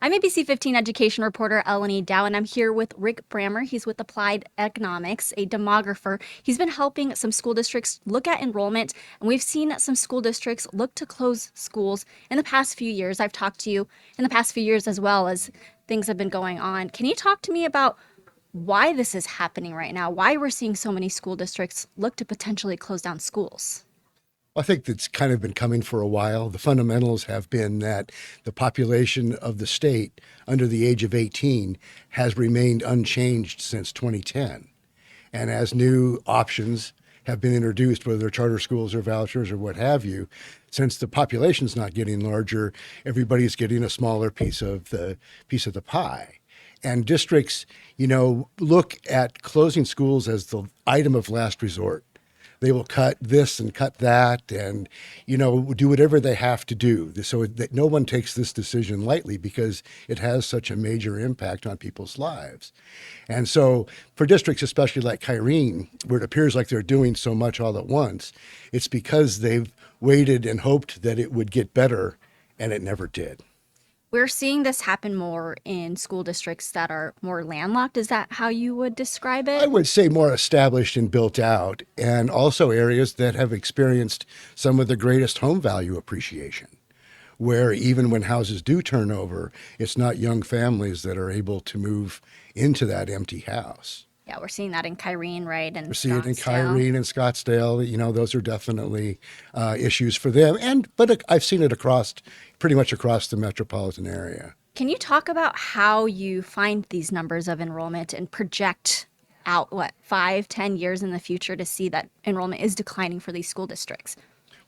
I'm ABC 15 education reporter Elenee Dao, and I'm here with Rick Brammer. He's with Applied Economics, a demographer. He's been helping some school districts look at enrollment, and we've seen some school districts look to close schools in the past few years. I've talked to you in the past few years as well as things have been going on. Can you talk to me about why this is happening right now? Why we're seeing so many school districts look to potentially close down schools? I think that's kind of been coming for a while. The fundamentals have been that the population of the state under the age of 18 has remained unchanged since 2010. And as new options have been introduced, whether they're charter schools or vouchers or what have you, since the population's not getting larger, everybody's getting a smaller piece of the pie. And districts, look at closing schools as the item of last resort. They will cut this and cut that and, do whatever they have to do. So that no one takes this decision lightly because it has such a major impact on people's lives. And so for districts, especially like Kyrene, where it appears like they're doing so much all at once, it's because they've waited and hoped that it would get better, and it never did. We're seeing this happen more in school districts that are more landlocked. Is that how you would describe I it? would say more established and built out, and also areas that have experienced some of the greatest home value appreciation, where even when houses do turn over, it's not young families that are able to move into that empty house. Yeah, we're seeing that in Kyrene, right? And We see it in Scottsdale. Kyrene and Scottsdale. Those are definitely issues for them, but I've seen it across pretty much across the metropolitan area. Can you talk about how you find these numbers of enrollment and project out, what, 5, 10 years in the future to see that enrollment is declining for these school districts?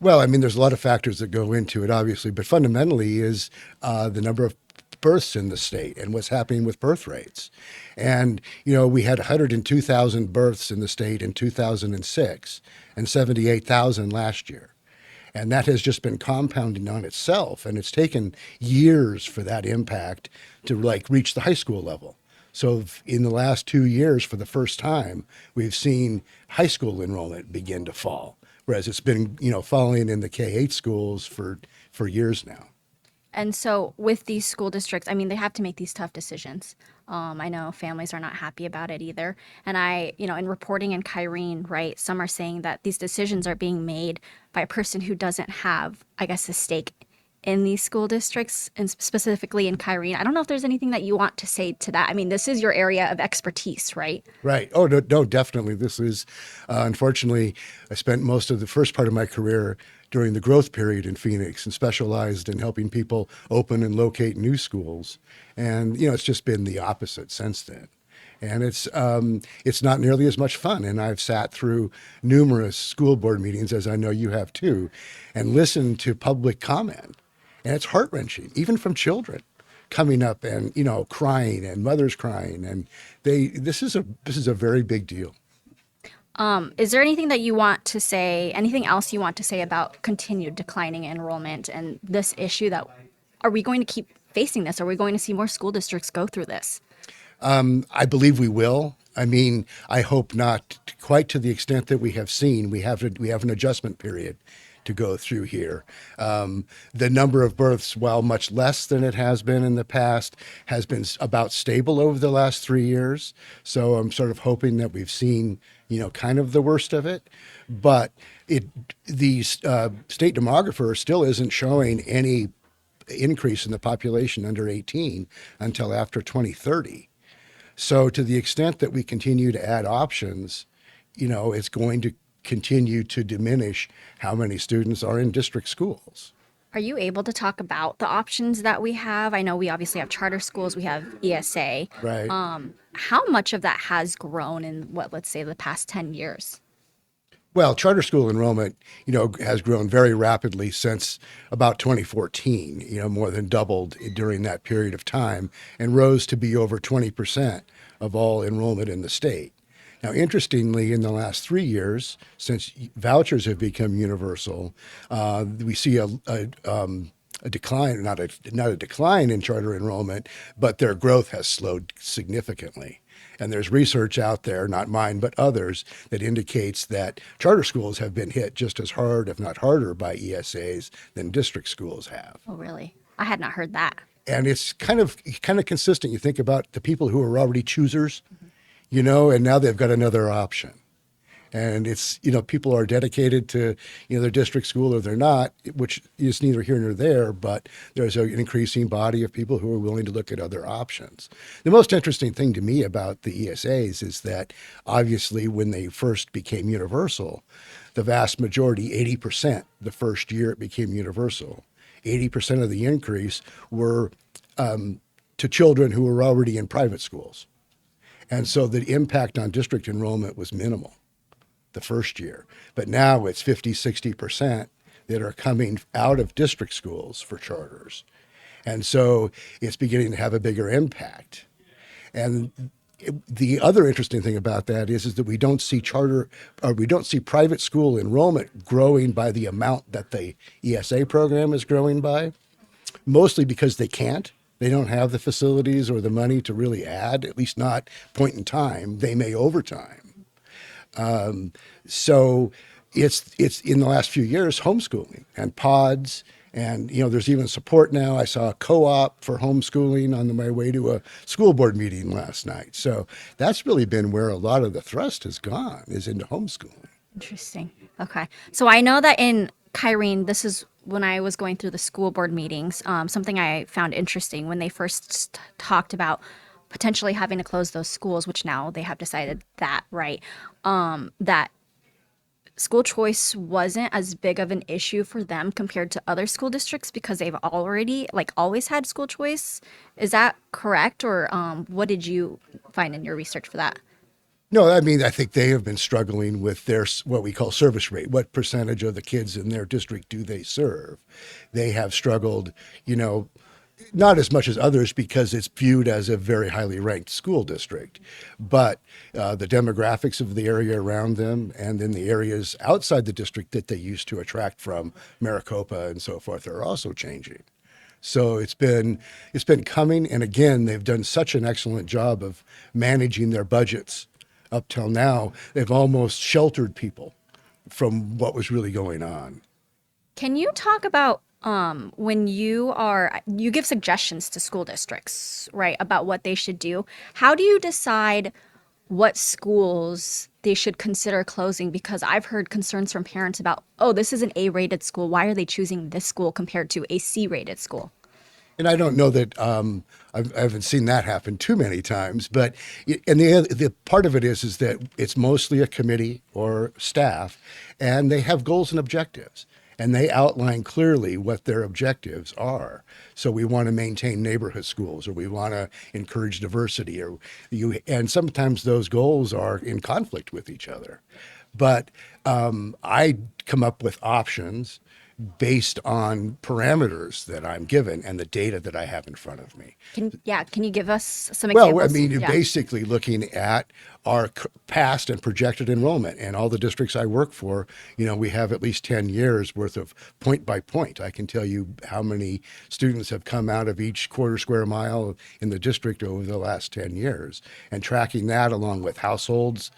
Well, I mean, there's a lot of factors that go into it, obviously, but fundamentally is the number of births in the state and what's happening with birth rates. And, we had 102,000 births in the state in 2006 and 78,000 last year. And that has just been compounding on itself. And it's taken years for that impact to reach the high school level. So in the last 2 years, for the first time, we've seen high school enrollment begin to fall, whereas it's been, falling in the K-8 schools for years now. And so, with these school districts, I mean, they have to make these tough decisions. I know families are not happy about it either. And in reporting in Kyrene, right, some are saying that these decisions are being made by a person who doesn't have, I guess, a stake in these school districts, and specifically in Kyrene. I don't know if there's anything that you want to say to that. I mean, this is your area of expertise, right? Right. Oh, no, no, definitely. This is, unfortunately, I spent most of the first part of my career during the growth period in Phoenix and specialized in helping people open and locate new schools. And, it's just been the opposite since then. And it's not nearly as much fun. And I've sat through numerous school board meetings, as I know you have too, and listened to public comment. And it's heart wrenching, even from children coming up and crying and mothers crying, and this is a very big deal. Is there anything that you want to say, anything else you want to say about continued declining enrollment and this issue that are we going to keep facing this? Are we going to see more school districts go through this? I believe we will. I mean, I hope not quite to the extent that we have seen. We have an adjustment period to go through here. The number of births, while much less than it has been in the past, has been about stable over the last 3 years. So I'm sort of hoping that we've seen, kind of the worst of it. But the state demographer still isn't showing any increase in the population under 18 until after 2030. So to the extent that we continue to add options, it's going to continue to diminish how many students are in district schools. Are you able to talk about the options that we have? I know we obviously have charter schools, we have ESA. Right. How much of that has grown in what, let's say, the past 10 years? Well, charter school enrollment, has grown very rapidly since about 2014, more than doubled during that period of time and rose to be over 20% of all enrollment in the state. Now, interestingly, in the last 3 years, since vouchers have become universal, we see a decline, not a decline in charter enrollment, but their growth has slowed significantly. And there's research out there, not mine, but others, that indicates that charter schools have been hit just as hard, if not harder, by ESAs than district schools have. Oh, really? I had not heard that. And it's kind of consistent. You think about the people who are already choosers, and now they've got another option. And it's, people are dedicated to, their district school or they're not, which is neither here nor there, but there's an increasing body of people who are willing to look at other options. The most interesting thing to me about the ESAs is that obviously when they first became universal, the vast majority, 80%, the first year it became universal, 80% of the increase were to children who were already in private schools. And so the impact on district enrollment was minimal the first year. But now it's 50, 60% that are coming out of district schools for charters. And so it's beginning to have a bigger impact. And the other interesting thing about that is that we don't see private school enrollment growing by the amount that the ESA program is growing by, mostly because they can't. They don't have the facilities or the money to really add, at least not point in time. They may over time. So it's in the last few years, homeschooling and pods. And, there's even support now. I saw a co-op for homeschooling on my way to a school board meeting last night. So that's really been where a lot of the thrust has gone, is into homeschooling. Interesting. Okay. So I know that in Kyrene, this is when I was going through the school board meetings, something I found interesting when they first talked about potentially having to close those schools, which now they have decided that, right? That school choice wasn't as big of an issue for them compared to other school districts because they've already, like, always had school choice. Is that correct? Or what did you find in your research for that? No, I mean, I think they have been struggling with their what we call service rate. What percentage of the kids in their district do they serve? They have struggled, not as much as others because it's viewed as a very highly ranked school district. But the demographics of the area around them and then the areas outside the district that they used to attract from, Maricopa and so forth, are also changing. So it's been coming, and again, they've done such an excellent job of managing their budgets up till now. They've almost sheltered people from what was really going on. Can you talk about when you give suggestions to school districts, right, about what they should do? How do you decide what schools they should consider closing? Because I've heard concerns from parents about, oh, this is an A-rated school. Why are they choosing this school compared to a C-rated school? And I don't know that I haven't seen that happen too many times, but the part of it is that it's mostly a committee or staff, and they have goals and objectives, and they outline clearly what their objectives are. So we want to maintain neighborhood schools, or we want to encourage diversity, and sometimes those goals are in conflict with each other. But I come up with options based on parameters that I'm given and the data that I have in front of me. Can you give us some Well, I examples? mean, you're Yeah. basically looking at our past and projected enrollment, and all the districts I work for, we have at least 10 years worth of point by point. I can tell you how many students have come out of each quarter square mile in the district over the last 10 years, and tracking that along with households,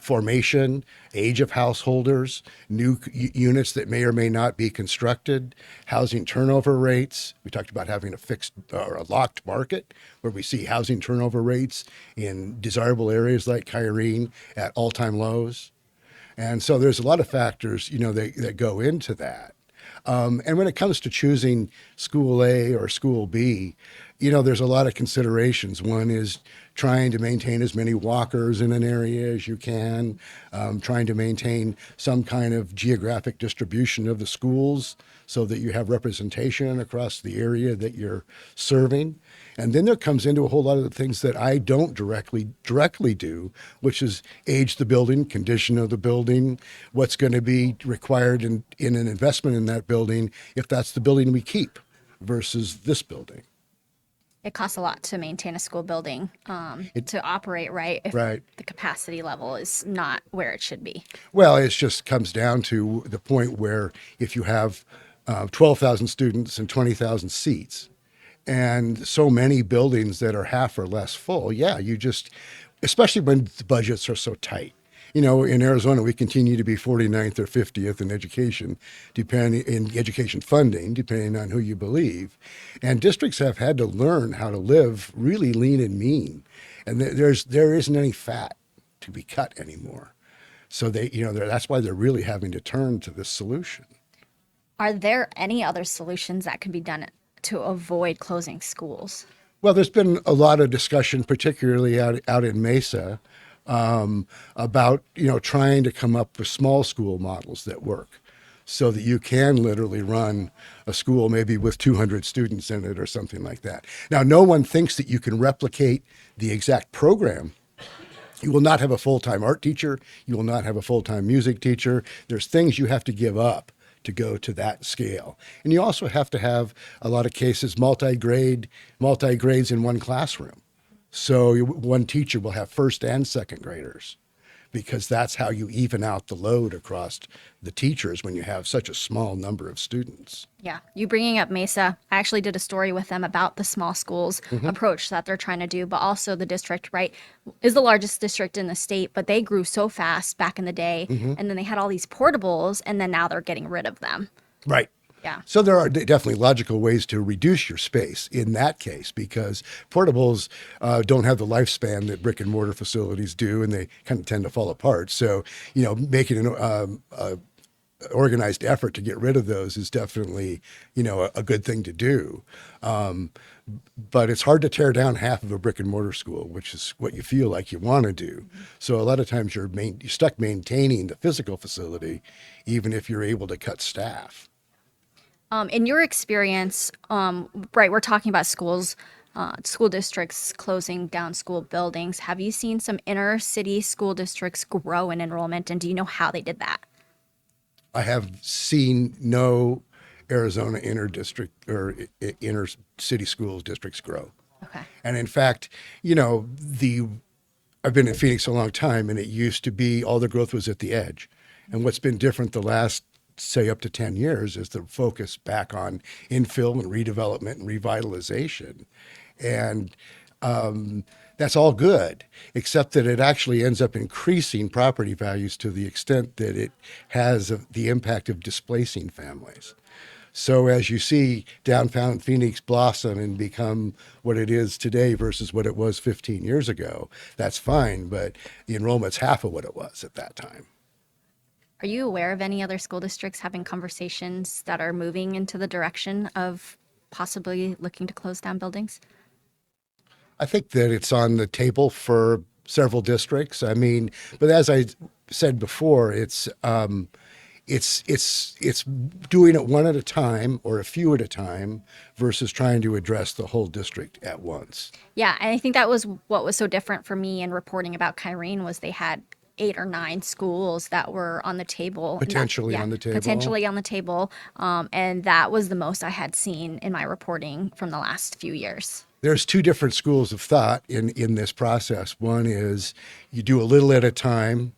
formation, age of householders, new units that may or may not be constructed, housing turnover rates. We talked about having a fixed or a locked market where we see housing turnover rates in desirable areas like Kyrene at all-time lows. And so there's a lot of factors, that go into that. And when it comes to choosing school A or school B, there's a lot of considerations. One is trying to maintain as many walkers in an area as you can, trying to maintain some kind of geographic distribution of the schools so that you have representation across the area that you're serving. And then there comes into a whole lot of the things that I don't directly do, which is age the building, condition of the building, what's going to be required in an investment in that building if that's the building we keep versus this building. It costs a lot to maintain a school building, to operate, right, if Right. the capacity level is not where it should be. Well, it just comes down to the point where if you have 12,000 students and 20,000 seats, and so many buildings that are half or less full, yeah, especially when the budgets are so tight, in Arizona, we continue to be 49th or 50th in education, depending in education funding, depending on who you believe. And districts have had to learn how to live really lean and mean. And there isn't any fat to be cut anymore. So that's why they're really having to turn to this solution. Are there any other solutions that can be done to avoid closing schools? Well, there's been a lot of discussion, particularly out in Mesa, about trying to come up with small school models that work, so that you can literally run a school maybe with 200 students in it or something like that. Now, no one thinks that you can replicate the exact program. You will not have a full-time art teacher. You will not have a full-time music teacher. There's things you have to give up to go to that scale. And you also have to have, a lot of cases, multi-grades in one classroom. So one teacher will have first and second graders, because that's how you even out the load across the teachers when you have such a small number of students. Yeah, you bringing up Mesa, I actually did a story with them about the small schools approach that they're trying to do, but also the district, right, is the largest district in the state, but they grew so fast back in the day, and then they had all these portables, and then now they're getting rid of them. Right. Yeah. So there are definitely logical ways to reduce your space in that case, because portables don't have the lifespan that brick and mortar facilities do, and they kind of tend to fall apart. So, making an organized effort to get rid of those is definitely, a good thing to do. But it's hard to tear down half of a brick and mortar school, which is what you feel like you want to do. So a lot of times you're stuck maintaining the physical facility, even if you're able to cut staff. In your experience, right, we're talking about schools, school districts closing down school buildings. Have you seen some inner city school districts grow in enrollment, and do you know how they did that? I have seen no Arizona inner city schools districts grow. Okay. And in fact, I've been in Phoenix a long time, and it used to be all the growth was at the edge. And what's been different the last, say, up to 10 years is the focus back on infill and redevelopment and revitalization. And that's all good, except that it actually ends up increasing property values to the extent that it has the impact of displacing families. So as you see downtown Phoenix blossom and become what it is today versus what it was 15 years ago, that's fine, but the enrollment's half of what it was at that time. Are you aware of any other school districts having conversations that are moving into the direction of possibly looking to close down buildings? I think that it's on the table for several districts. I mean, but as I said before, it's doing it one at a time or a few at a time versus trying to address the whole district at once. Yeah, and I think that was what was so different for me in reporting about Kyrene was they had 8 or 9 schools that were on the table. Potentially on the table. Potentially on the table. And that was the most I had seen in my reporting from the last few years. There's two different schools of thought in this process. One is you do a little at a time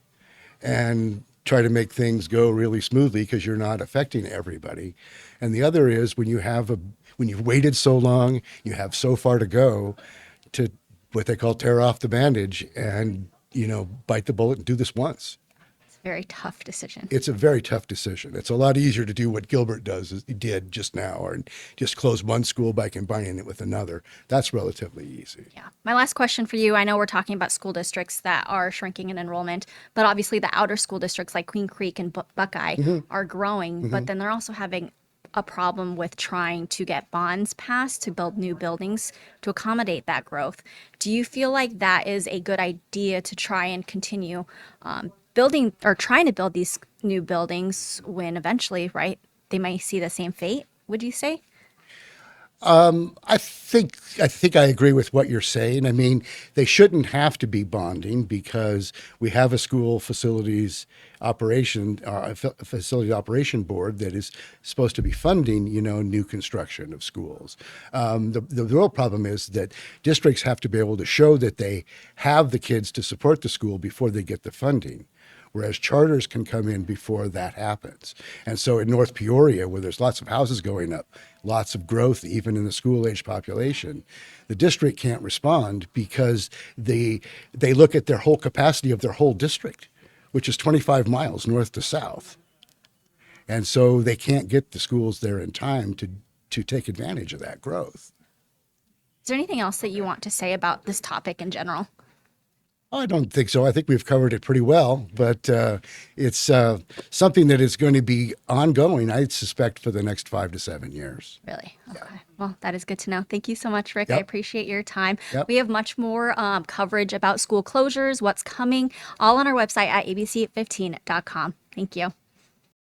and try to make things go really smoothly because you're not affecting everybody. And the other is when you've waited so long, you have so far to go, to what they call tear off the bandage and bite the bullet and do this once. It's a very tough decision. It's a very tough decision. It's a lot easier to do what Gilbert did just now, or just close one school by combining it with another. That's relatively easy. Yeah. My last question for you, I know we're talking about school districts that are shrinking in enrollment, but obviously the outer school districts like Queen Creek and Buckeye are growing, but then they're also having a problem with trying to get bonds passed to build new buildings to accommodate that growth. Do you feel like that is a good idea to try and continue building or trying to build these new buildings when eventually, right, they might see the same fate, would you say? I think I agree with what you're saying. I mean, they shouldn't have to be bonding because we have a school facilities operation board that is supposed to be funding, new construction of schools. The real problem is that districts have to be able to show that they have the kids to support the school before they get the funding, whereas charters can come in before that happens. And so in North Peoria, where there's lots of houses going up, lots of growth even in the school-age population, the district can't respond because they look at their whole capacity of their whole district, which is 25 miles north to south. And so they can't get the schools there in time to take advantage of that growth. Is there anything else that you want to say about this topic in general? I don't think so. I think we've covered it pretty well, but it's something that is going to be ongoing, I suspect, for the next 5 to 7 years. Really? Okay. Well, that is good to know. Thank you so much, Rick. I Yep. appreciate your time. Yep. We have much more coverage about school closures, what's coming, all on our website at abc15.com. Thank you.